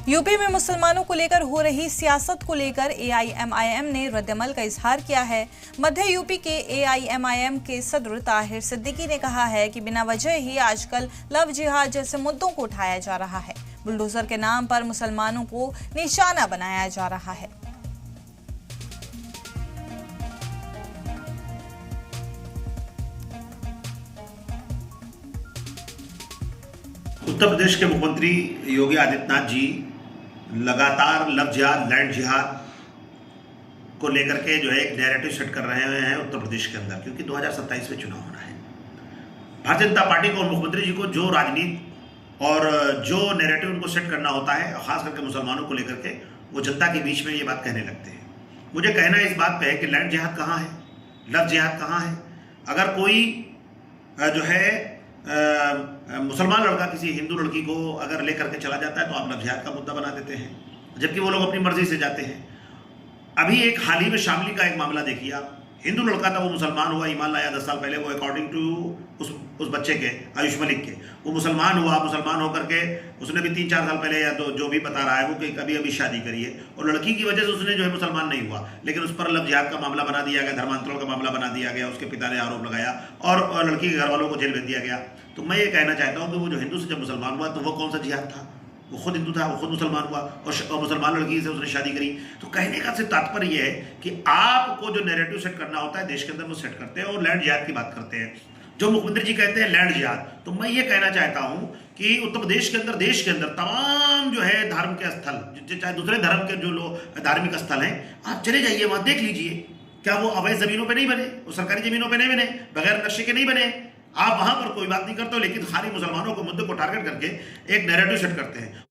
UP में मुसलमानों को लेकर हो रही सियासत को लेकर एआईएमआईएम ने रद्दअमल का इजहार किया है। मध्य यूपी के एआईएमआईएम के सदर ताहिर सिद्दीकी ने कहा है कि बिना वजह ही आजकल लव जिहाद जैसे मुद्दों को उठाया जा रहा है। बुलडोजर के नाम पर मुसलमानों को निशाना बनाया जा रहा है। उत्तर प्रदेश के मुख्यमंत्री योगी आदित्यनाथ जी लगातार लव जिहाद, लैंड जिहाद को लेकर के जो है एक नैरेटिव सेट कर रहे हैं उत्तर प्रदेश के अंदर, क्योंकि 2027 में चुनाव होना है। भारतीय जनता पार्टी को और मुख्यमंत्री जी को जो राजनीति और जो नैरेटिव उनको सेट करना होता है, खास करके मुसलमानों को लेकर के, वो जनता के बीच में ये बात कहने लगते हैं। मुझे कहना इस बात पे है कि लैंड जिहाद कहाँ है, लव जिहाद कहाँ है। अगर कोई जो है मुसलमान लड़का किसी हिंदू लड़की को अगर लेकर के चला जाता है तो आप लव जिहाद का मुद्दा बना देते हैं, जबकि वो लोग अपनी मर्जी से जाते हैं। अभी एक हाल ही में शामली का एक मामला देखिए आप, हिंदू लड़का था, वो मुसलमान हुआ, ईमान लाया 10 साल पहले, वो अकॉर्डिंग टू उस बच्चे के, आयुष मलिक के, वो मुसलमान हुआ। मुसलमान होकर के उसने भी 3-4 साल पहले, या तो जो भी बता रहा है वो, कि अभी शादी करी है, और लड़की की वजह से उसने जो है मुसलमान नहीं हुआ, लेकिन उस पर लव जिहाद का मामला बना दिया गया, धर्मांतरण का मामला बना दिया गया, उसके पिता ने आरोप लगाया और लड़की के घर वालों को जेल भेज दिया गया। तो मैं ये कहना चाहता हूँ कि वो जो हिंदू से जब मुसलमान हुआ तो वो कौन सा जिहाद था? वो खुद हिंदू था, वो खुद मुसलमान हुआ और मुसलमान लड़की से उसने शादी करी। तो कहने का सिर्फ तात्पर्य यह है कि आपको जो नैरेटिव सेट करना होता है देश के अंदर, वो सेट करते हैं और लैंड जिहाद की बात करते हैं। जो मुख्यमंत्री जी कहते हैं लैंड जिहाद, तो मैं ये कहना चाहता हूं कि उत्तर प्रदेश के अंदर, देश के अंदर तमाम जो है धर्म के स्थल, चाहे दूसरे धर्म के जो लोग धार्मिक स्थल हैं, आप चले जाइए, वहां देख लीजिए, क्या वो अवैध जमीनों पर नहीं बने, वो सरकारी जमीनों पर नहीं बने, बगैर नक्शे के नहीं बने। आप वहां पर कोई बात नहीं करते हो, लेकिन खाली मुसलमानों को मुद्दे को टारगेट करके एक नैरेटिव सेट करते हैं।